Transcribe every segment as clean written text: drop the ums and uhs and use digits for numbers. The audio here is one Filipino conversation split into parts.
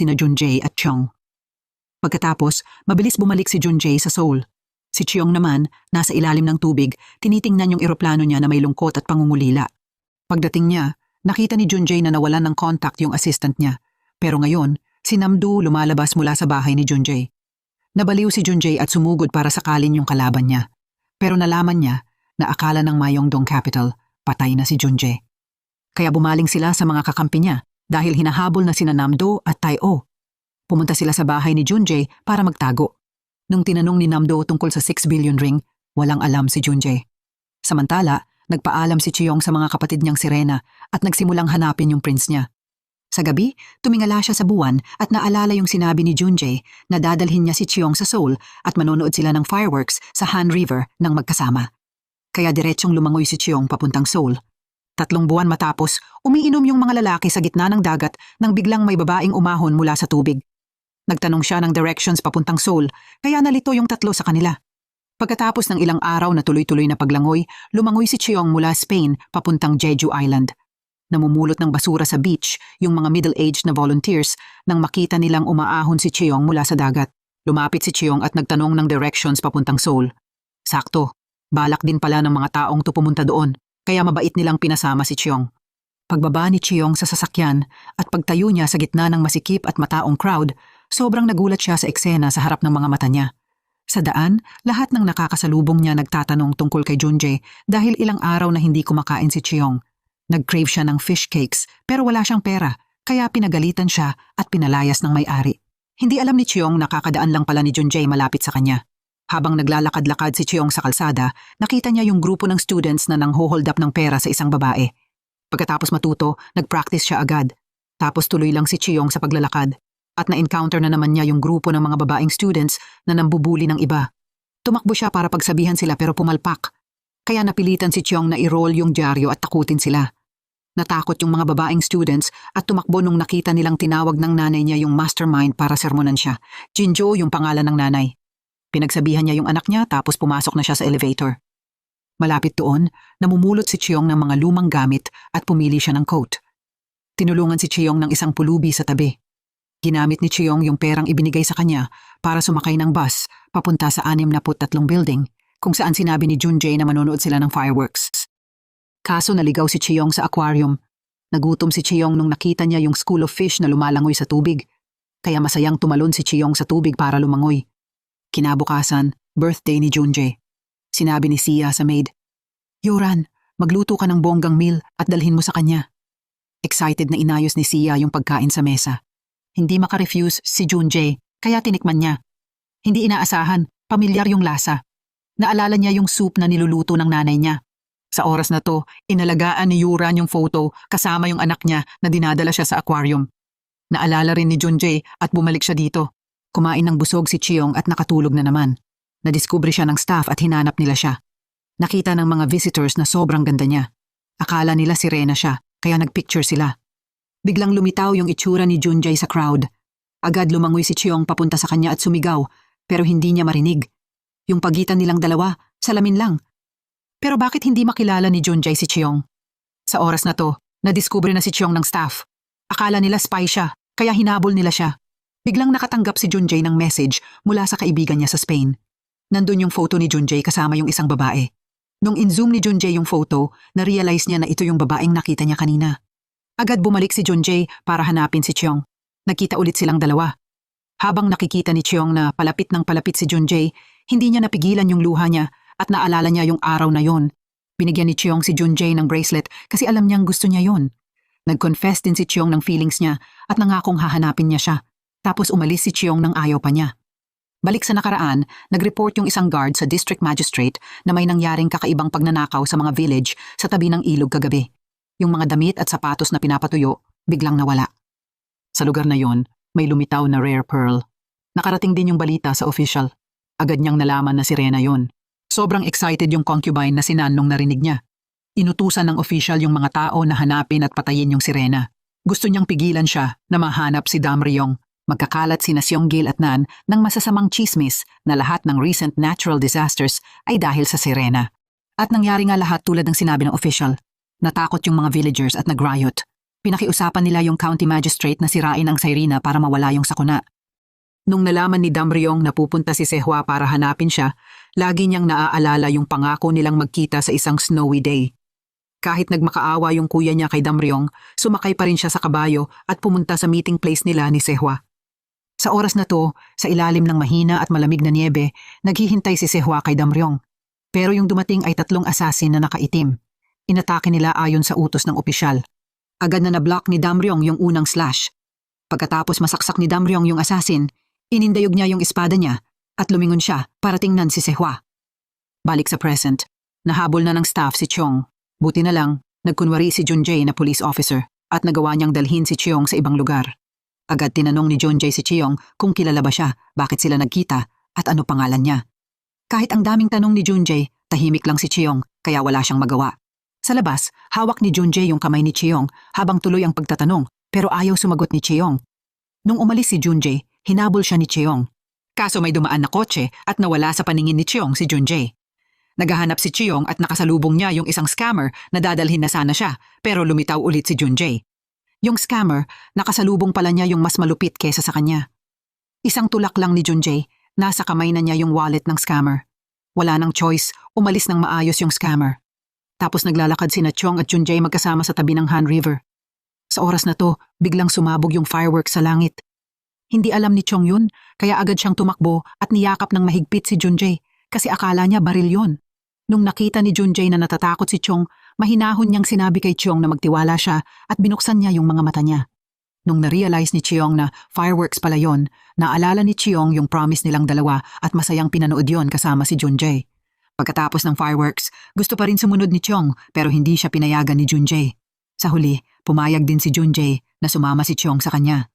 sina Junjae at Cheong. Pagkatapos, mabilis bumalik si Junjae sa Seoul. Si Cheong naman, nasa ilalim ng tubig, tinitingnan yung eroplano niya na may lungkot at pangungulila. Pagdating niya, nakita ni Junjae na nawalan ng contact yung assistant niya. Pero ngayon, si Namdo lumalabas mula sa bahay ni Junjae. Nabaliw si Junjae at sumugod para sakalin yung kalaban niya. Pero nalaman niya na akala ng Myeongdong Capital, patay na si Junjae. Kaya bumaling sila sa mga kakampi niya dahil hinahabol na sina Namdo at Tae-o. Pumunta sila sa bahay ni Junjae para magtago. Nung tinanong ni Namdo tungkol sa 6 billion ring, walang alam si Junjae. Samantala, nagpaalam si Cheong sa mga kapatid niyang sirena at nagsimulang hanapin yung prince niya. Sa gabi, tumingala siya sa buwan at naalala yung sinabi ni Junjae na dadalhin niya si Cheong sa Seoul at manonood sila ng fireworks sa Han River ng magkasama. Kaya diretsyong lumangoy si Cheong papuntang Seoul. 3 buwan matapos, umiinom yung mga lalaki sa gitna ng dagat nang biglang may babaeng umahon mula sa tubig. Nagtanong siya ng directions papuntang Seoul, kaya nalito yung 3 sa kanila. Pagkatapos ng ilang araw na tuloy-tuloy na paglangoy, lumangoy si Cheong mula Spain papuntang Jeju Island. Namumulot ng basura sa beach yung mga middle-aged na volunteers nang makita nilang umaahon si Cheong mula sa dagat. Lumapit si Cheong at nagtanong ng directions papuntang Seoul. Sakto, balak din pala ng mga taong pumunta doon, kaya mabait nilang pinasama si Cheong. Pagbaba ni Cheong sa sasakyan at pagtayo niya sa gitna ng masikip at mataong crowd, sobrang nagulat siya sa eksena sa harap ng mga mata niya. Sa daan, lahat ng nakakasalubong niya nagtatanong tungkol kay Junjae dahil ilang araw na hindi kumakain si Cheong. Nag-crave siya ng fish cakes pero wala siyang pera, kaya pinagalitan siya at pinalayas ng may-ari. Hindi alam ni Cheong na kakadaan lang pala ni Junjae malapit sa kanya. Habang naglalakad-lakad si Cheong sa kalsada, nakita niya yung grupo ng students na nang-hold up ng pera sa isang babae. Pagkatapos matuto, nag-practice siya agad. Tapos tuloy lang si Cheong sa paglalakad. At na-encounter na naman niya yung grupo ng mga babaeng students na nambubuli ng iba. Tumakbo siya para pagsabihan sila pero pumalpak. Kaya napilitan si Cheong na i-roll yung dyaryo at takutin sila. Natakot yung mga babaeng students at tumakbo nung nakita nilang tinawag ng nanay niya yung mastermind para sermonan siya. Jinjo yung pangalan ng nanay. Pinagsabihan niya yung anak niya tapos pumasok na siya sa elevator. Malapit doon, namumulot si Cheong ng mga lumang gamit at pumili siya ng coat. Tinulungan si Cheong ng isang pulubi sa tabi. Ginamit ni Cheong yung perang ibinigay sa kanya para sumakay ng bus papunta sa 63 building kung saan sinabi ni Junjae na manonood sila ng fireworks. Kaso naligaw si Cheong sa aquarium. Nagutom si Cheong nung nakita niya yung school of fish na lumalangoy sa tubig. Kaya masayang tumalon si Cheong sa tubig para lumangoy. Kinabukasan, birthday ni Junjae. Sinabi ni Sia sa maid, "Yoran, magluto ka ng bonggang meal at dalhin mo sa kanya." Excited na inayos ni Sia yung pagkain sa mesa. Hindi makarefuse si Junjae, kaya tinikman niya. Hindi inaasahan, pamilyar yung lasa. Naalala niya yung soup na niluluto ng nanay niya. Sa oras na to, inalagaan ni Yuran yung photo kasama yung anak niya na dinadala siya sa aquarium. Naalala rin ni Junjae at bumalik siya dito. Kumain ng busog si Cheong at nakatulog na naman. Nadiskubre siya ng staff at hinanap nila siya. Nakita ng mga visitors na sobrang ganda niya. Akala nila sirena siya, kaya nagpicture sila. Biglang lumitaw yung itsura ni Junjae sa crowd. Agad lumangoy si Cheong papunta sa kanya at sumigaw, pero hindi niya marinig. Yung pagitan nilang dalawa, salamin lang. Pero bakit hindi makilala ni Junjae si Cheong? Sa oras na to, nadiskubre na si Cheong ng staff. Akala nila spy siya, kaya hinabol nila siya. Biglang nakatanggap si Junjae ng message mula sa kaibigan niya sa Spain. Nandun yung photo ni Junjae kasama yung isang babae. Nung in-zoom ni Junjae yung photo, na-realize niya na ito yung babaeng nakita niya kanina. Agad bumalik si Junjae para hanapin si Cheong. Nagkita ulit silang dalawa. Habang nakikita ni Cheong na palapit ng palapit si Junjae, hindi niya napigilan yung luha niya at naalala niya yung araw na yon. Binigyan ni Cheong si Junjae ng bracelet kasi alam niyang gusto niya yon. Nag-confess din si Cheong ng feelings niya at nangakong hahanapin niya siya. Tapos umalis si Cheong nang ayaw pa niya. Balik sa nakaraan, nag-report yung isang guard sa district magistrate na may nangyaring kakaibang pagnanakaw sa mga village sa tabi ng ilog kagabi. Yung mga damit at sapatos na pinapatuyo, biglang nawala. Sa lugar na yon, may lumitaw na rare pearl. Nakarating din yung balita sa official. Agad niyang nalaman na sirena yon. Sobrang excited yung concubine na si Nan nung narinig niya. Inutusan ng official yung mga tao na hanapin at patayin yung sirena. Gusto niyang pigilan siya na mahanap si Dam Ryong. Magkakalat sina Seonggil at Nan ng masasamang chismis na lahat ng recent natural disasters ay dahil sa sirena. At nangyari nga lahat tulad ng sinabi ng official. Natakot yung mga villagers at nag-riot. Pinakiusapan nila yung county magistrate na sirain ang Cyrena para mawala yung sakuna. Nung nalaman ni Damryong na pupunta si Sehwa para hanapin siya, lagi niyang naaalala yung pangako nilang magkita sa isang snowy day. Kahit nagmakaawa yung kuya niya kay Damryong, sumakay pa rin siya sa kabayo at pumunta sa meeting place nila ni Sehwa. Sa oras na to, sa ilalim ng mahina at malamig na niebe, naghihintay si Sehwa kay Damryong. Pero yung dumating ay 3 assassin na nakaitim. Inatake nila ayon sa utos ng opisyal. Agad na nablock ni Damryong yung unang slash. Pagkatapos masaksak ni Damryong yung assassin, inindayog niya yung espada niya at lumingon siya para tingnan si Sehwa. Balik sa present, nahabol na ng staff si Chong. Buti na lang, nagkunwari si Junjay na police officer at nagawa niyang dalhin si Chiong sa ibang lugar. Agad tinanong ni Junjay si Chiong kung kilala ba siya, bakit sila nagkita at ano pangalan niya. Kahit ang daming tanong ni Junjay, tahimik lang si Chiong kaya wala siyang magawa. Sa labas, hawak ni Junjay yung kamay ni Chiong habang tuloy ang pagtatanong pero ayaw sumagot ni Chiong. Nung umalis si Junjay, hinabol siya ni Chiong. Kaso may dumaan na kotse at nawala sa paningin ni Chiong si Junjay. Naghahanap si Chiong at nakasalubong niya yung isang scammer na dadalhin na sana siya pero lumitaw ulit si Junjay. Yung scammer, nakasalubong pala niya yung mas malupit kesa sa kanya. Isang tulak lang ni Junjay, nasa kamay na niya yung wallet ng scammer. Wala nang choice, umalis ng maayos yung scammer. Tapos naglalakad sina Chong at Junjay magkasama sa tabi ng Han River. Sa oras na to, biglang sumabog yung fireworks sa langit. Hindi alam ni Chong yun, kaya agad siyang tumakbo at niyakap ng mahigpit si Junjay kasi akala niya baril yun. Nung nakita ni Junjay na natatakot si Chong, mahinahon niyang sinabi kay Chong na magtiwala siya at binuksan niya yung mga mata niya. Nung na-realize ni Chiong na fireworks pala yon, naalala ni Chiong yung promise nilang dalawa at masayang pinanood yon kasama si Junjay. Pagkatapos ng fireworks, gusto pa rin sumunod ni Chong pero hindi siya pinayagan ni Junjay. Sa huli, pumayag din si Junjay na sumama si Chong sa kanya.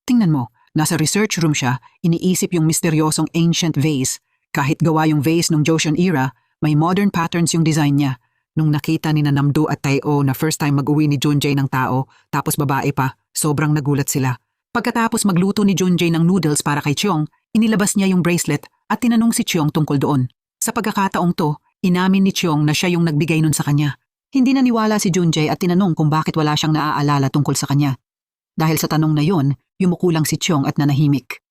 Tingnan mo, nasa research room siya, iniisip yung misteryosong ancient vase. Kahit gawa yung vase nung Joseon era, may modern patterns yung design niya. Nung nakita ni Namdo at Tae-o na first time mag-uwi ni Junjay ng tao, tapos babae pa, sobrang nagulat sila. Pagkatapos magluto ni Junjay ng noodles para kay Chiong, inilabas niya yung bracelet at tinanong si Chiong tungkol doon. Sa pagkakataong to, inamin ni Chiong na siya yung nagbigay nun sa kanya. Hindi naniwala si Junjay at tinanong kung bakit wala siyang naaalala tungkol sa kanya. Dahil sa tanong na yon, yumuko lang si Chiong at nanahimik.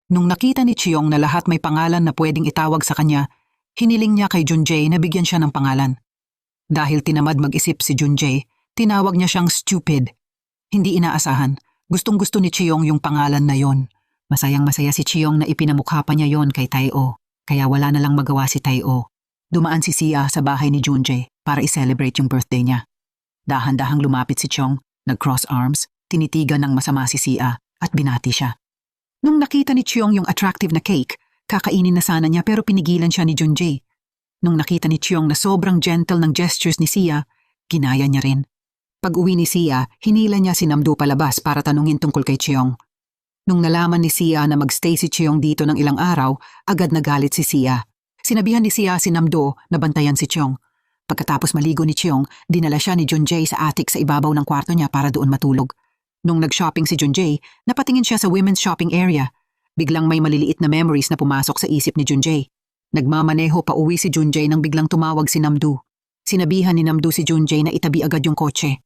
Nung nakita ni Chiong na lahat may pangalan na pwedeng itawag sa kanya, hiniling niya kay Junjay na bigyan siya ng pangalan. Dahil tinamad mag-isip si Junjay, tinawag niya siyang stupid. Hindi inaasahan, gustong-gusto ni Chiong yung pangalan na yon. Masayang-masaya si Chiong na ipinamukha pa niya yon kay Tae-o. Kaya wala na lang magawa si Tae-o. Dumaan si Sia sa bahay ni Junjay para i-celebrate yung birthday niya. Dahan-dahang lumapit si Chong, nag-cross arms, tinitigan ng masama si Sia at binati siya. Nung nakita ni Chiong yung attractive na cake, kakainin na sana niya pero pinigilan siya ni Junjay. Nung nakita ni Chiong na sobrang gentle ng gestures ni Sia, ginaya niya rin. Pag-uwi ni Sia, hinila niya si Namdo palabas para tanungin tungkol kay Chiong. Nung nalaman ni Sia na magstay si Chiong dito ng ilang araw, agad nagalit si Sia. Sinabihan ni Sia si Namdo na bantayan si Chiong. Pagkatapos maligo ni Chiong, dinala siya ni Junjay sa attic sa ibabaw ng kwarto niya para doon matulog. Nung nag-shopping si Junjay, napatingin siya sa women's shopping area. Biglang may maliliit na memories na pumasok sa isip ni Junjay. Nagmamaneho pa uwi si Junjay nang biglang tumawag si Namdo. Sinabihan ni Namdo si Junjay na itabi agad yung kotse.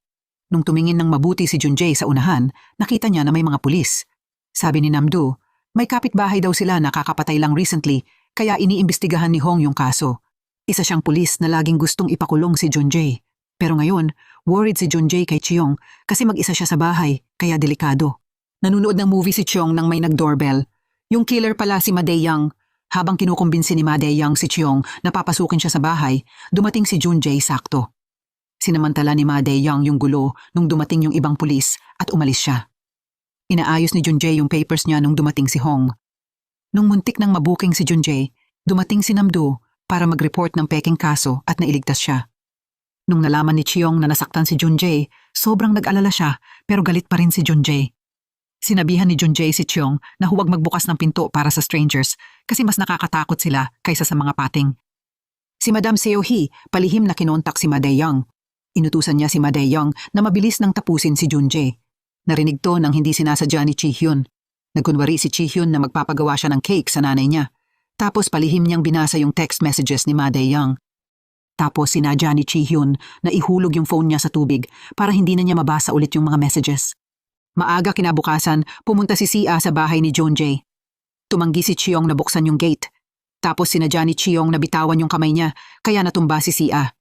Nung tumingin ng mabuti si Junjay sa unahan, nakita niya na may mga pulis. Sabi ni Namdo, may kapitbahay daw sila na kakapatay lang recently kaya iniimbestigahan ni Hong yung kaso. Isa siyang pulis na laging gustong ipakulong si Junjay. Pero ngayon, worried si Junjay kay Chiong kasi mag-isa siya sa bahay kaya delikado. Nanunood ng movie si Chiong nang may nag-doorbell. Yung killer pala si Ma Dae-young. Habang kinukumbinsi ni Ma Dae-young si Chiong na papasukin siya sa bahay, dumating si Junjay sakto. Sinamantala ni Ma Dae-young yung gulo nung dumating yung ibang pulis at umalis siya. Inaayos ni Junjay yung papers niya nung dumating si Hong. Nung muntik nang mabuking si Junjay, dumating si Namdo para mag-report ng peking kaso at nailigtas siya. Nung nalaman ni Chiong na nasaktan si Junjay, sobrang nag-alala siya pero galit pa rin si Junjay. Sinabihan ni Junjay si Chiong na huwag magbukas ng pinto para sa strangers kasi mas nakakatakot sila kaysa sa mga pating. Si Madam Seo-hee palihim na kinontak si Ma Dae-young. Inutusan niya si Ma Dae-young na mabilis nang tapusin si Junjay. Narinig to nang hindi sinasadya ni Chi-hyun. Nagkunwari si Chi-hyun na magpapagawa siya ng cake sa nanay niya. Tapos palihim niyang binasa yung text messages ni Ma Dae-young. Tapos sinadya ni Chi-hyun na ihulog yung phone niya sa tubig para hindi na niya mabasa ulit yung mga messages. Maaga kinabukasan, pumunta si Sia sa bahay ni Jeonjae. Tumanggi si Cheong na buksan yung gate. Tapos sinadya ni Cheong na bitawan yung kamay niya, kaya natumba si Sia.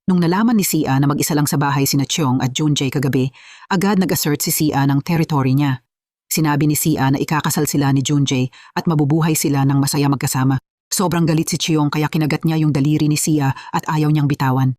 Nung nalaman ni Sia na mag-isa lang sa bahay sina Cheong at Jeonjae kagabi, agad nag-assert si Sia ng territory niya. Sinabi ni Sia na ikakasal sila ni Jeonjae at mabubuhay sila ng masaya magkasama. Sobrang galit si Cheong kaya kinagat niya yung daliri ni Sia at ayaw niyang bitawan.